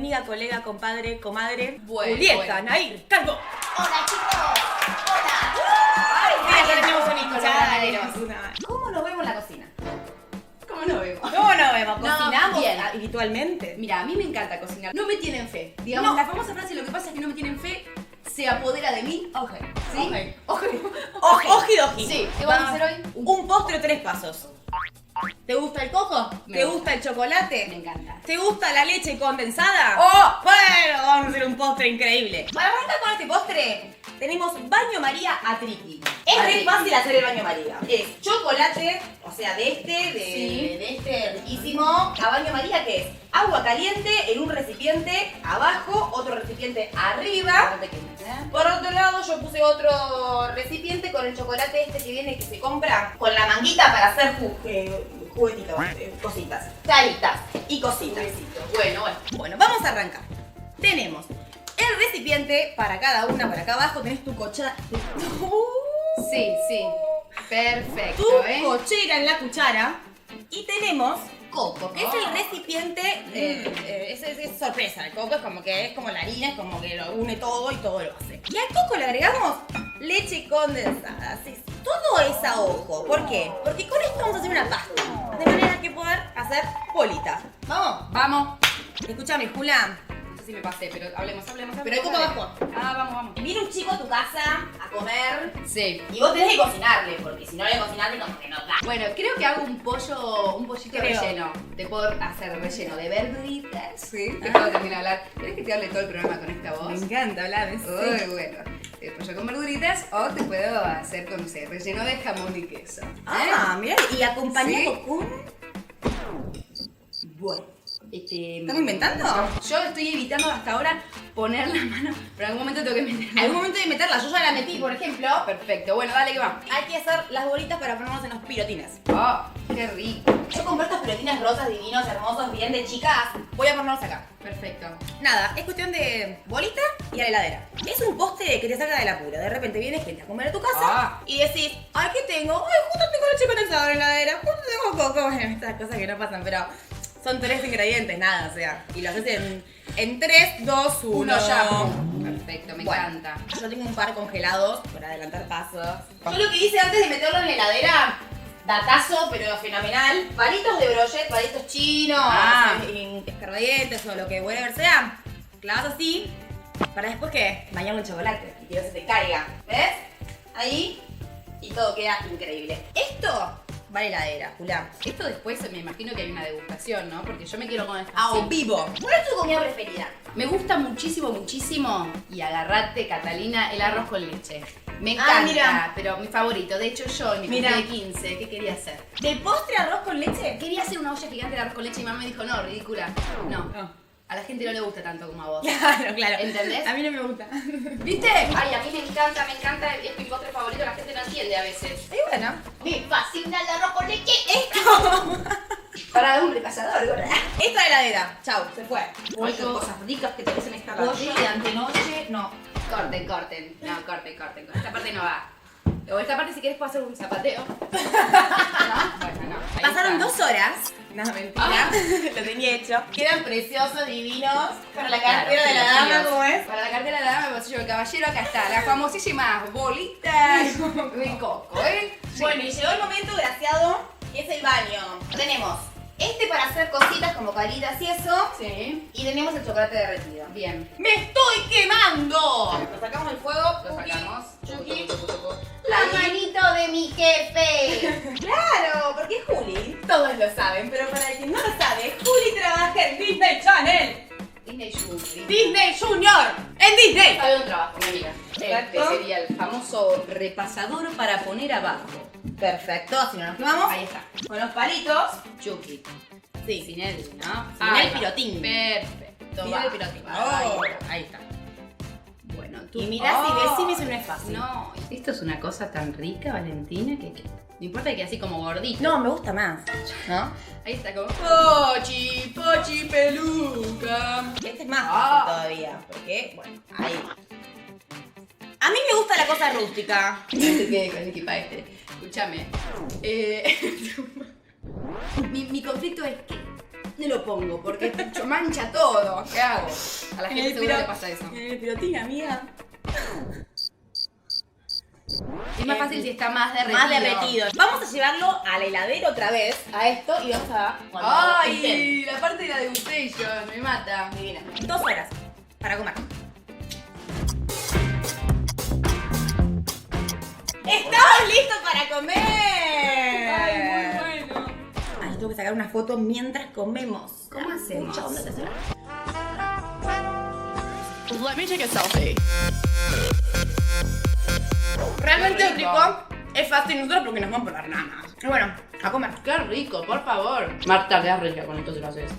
amiga, colega, compadre, comadre, Bueno, Julieta, Nair, Calvo. Hola chicos, hola. Ay, mira, ya tenemos una Colaboradores. hinchada. ¿Cómo nos vemos en la cocina? ¿Cómo nos vemos? ¿Cómo nos vemos? No, ¿Cocinamos bien. habitualmente? Mira, a mí me encanta cocinar. No me tienen fe. Digamos, No. la famosa frase, lo que pasa es que no me tienen fe, se apodera de mí. Oje. ¿Sí? Oje. Ojidoji. Sí. ¿Qué vamos a hacer hoy? Un postre 3 pasos. ¿Te gusta el coco? Me ¿Te gusta. gusta el chocolate? Me encanta. ¿Te gusta la leche condensada? ¡Oh! Bueno, vamos a hacer un postre increíble. Para arrancar con este postre, tenemos baño María a triqui. Es A re triqui. fácil hacer el baño María. Es chocolate, o sea, Sí. de este riquísimo, a baño María, que es agua caliente en un recipiente abajo, otro recipiente arriba. No te quemes, ¿eh? Por otro lado, yo puse otro recipiente con el chocolate este que viene, que se compra con la manguita para hacer juguetitos, cositas, caritas y cositas. Bueno. Bueno, vamos a arrancar. Tenemos el recipiente para cada una, para acá abajo tenés tu cochera. Sí. Perfecto, Tu cochera en la cuchara. Y tenemos Coco. que es el recipiente, es sorpresa. El coco es como la harina, es como que lo une todo y todo lo hace. Y al coco le agregamos leche condensada. Sí, todo es a ojo. ¿Por qué? Porque con esto vamos a hacer una pasta. De manera que poder hacer bolitas. Vamos. Vamos. Escúchame, Julián. No sé si me pasé, pero hablemos. Pero el coco abajo. Vamos. Viene un chico a tu casa a comer Sí. y vos tenés que cocinarle, porque si no le cocinarle como que no da. Bueno, creo que hago un pollito Creo. relleno. Te puedo hacer relleno de verduritas. Sí. Ah. Te puedo terminar de hablar. ¿Querés que te hable todo el programa con esta voz? encanta hablar de Uy, bueno. Pollo con verduritas o te puedo hacer con, no sé, relleno de jamón y queso. Ah, mira, y acompañado Sí. con... Bueno. ¿Estamos inventando? Yo estoy evitando hasta ahora poner la mano, pero en algún momento tengo que meterla. Algún momento de meterla, yo ya la metí, por ejemplo. Perfecto, bueno, dale que va. Hay que hacer las bolitas para ponernos en los pirotines. Oh, qué rico. Yo compré estos pirotines rosas, divinos, hermosos, bien de chicas. Voy a ponerlos acá. Perfecto. Nada, es cuestión de bolita y a la heladera. Es un postre que te saca del apuro. De repente viene gente a comer a tu casa y decís, ay, ¿qué tengo? Ay, justo tengo leche condensada en la heladera, justo tengo coco. Bueno, estas cosas que no pasan, pero son 3 ingredientes, nada, o sea. Y lo haces en 3, 2, 1. Uno ya. Perfecto, me Bueno. encanta. Yo tengo un par congelados para adelantar pasos. Yo lo que hice antes de meterlo en la heladera, datazo, pero fenomenal. Palitos de brochet, palitos chinos, escarbadientes o lo que whatever sea. Clavas así, para después que bañarlo en chocolate y que no se te caiga. ¿Ves? Ahí, y todo queda increíble. Esto va a la heladera, Julián. Esto después me imagino que hay una degustación, ¿no? Porque yo me quiero con esto. A vivo. ¿Cuál es tu comida preferida? Me gusta muchísimo, y agarrate, Catalina, el arroz con leche. Me encanta, mira. pero mi favorito. De hecho, yo en mi Mira. cumpleaños de 15, ¿qué quería hacer? ¿De postre arroz con leche? Quería hacer una olla gigante de arroz con leche y mi mamá me dijo, no, ridícula. No, a la gente no le gusta tanto como a vos. Claro. ¿Entendés? A mí no me gusta. ¿Viste? Ay, a mí me encanta, es mi postre favorito, la gente no entiende a veces. Y bueno. Me fascina el arroz con leche. Para un repasador, ¿verdad? Esta heladera. Chau, se fue. Hay cosas ricas que te hacen esta Pollo de antenoche, no. Corten. No, corten. Esta parte no va. O esta parte si quieres puedo hacer un zapateo. ¿No? Bueno, no. Ahí Pasaron está. 2 horas. No, mentira. Lo tenía hecho. Quedan preciosos, divinos. Para la cartera Claro, de la sí, dama, sí. ¿cómo es? Para la cartera de la dama, el bolsillo del caballero, acá está. Las famosísimas bolitas de coco, ¿eh? Sí. Bueno, y llegó el momento graciado, que es el baño. Tenemos este para hacer cositas como caritas y eso. Sí. Y tenemos el chocolate derretido. Bien. ¡Me estoy quemando! Lo sacamos del fuego. Lo sacamos. Chuki. La manito de mi jefe. Claro, porque es Juli. Todos lo saben, pero para quien no lo sabe, Juli trabaja en Disney Channel. Disney Junior. Disney Junior. En Disney. Sabe un trabajo, mi amiga. Este Exacto. sería el famoso repasador para poner abajo. Perfecto, así no nos quemamos. Ahí está. Con los palitos. Chucky. Sí. Sin él, ¿no? Sin Ahí el va. pirotín. Perfecto. Sin va. el pirotín. Oh. Ahí está. Bueno, tú. Y mirá si Oh. decime si no es fácil. No, esto es una cosa tan rica, Valentina, que no importa que así como gordito. No, me gusta más. ¿No? Ahí está como Pochi peluca. Este es más fácil Ah. todavía. Porque, bueno, ahí. A mí me gusta la cosa rústica. No se quede con el equipa este. Escúchame. Mi conflicto es que ¿dónde lo pongo? Porque mancha todo. ¿Qué hago? A la gente seguro le pasa eso. En el pirotín, amiga. Es más fácil si está más derretido. Más derretido. Vamos a llevarlo a la heladera otra vez, a esto, y vamos a... ¡Ay! La parte de la degustation me mata. Divina. 2 horas para comer. ¡Estamos listos para comer! ¡Ay, muy bueno! Ay, yo tengo que sacar una foto mientras comemos. ¿Cómo hacemos? Let me take a selfie. Realmente Qué es rico. rico. Es fácil nosotros porque nos vamos por las ramas. Y bueno, a comer. ¡Qué rico, por favor! Marta, quedas rica con esto si lo haces.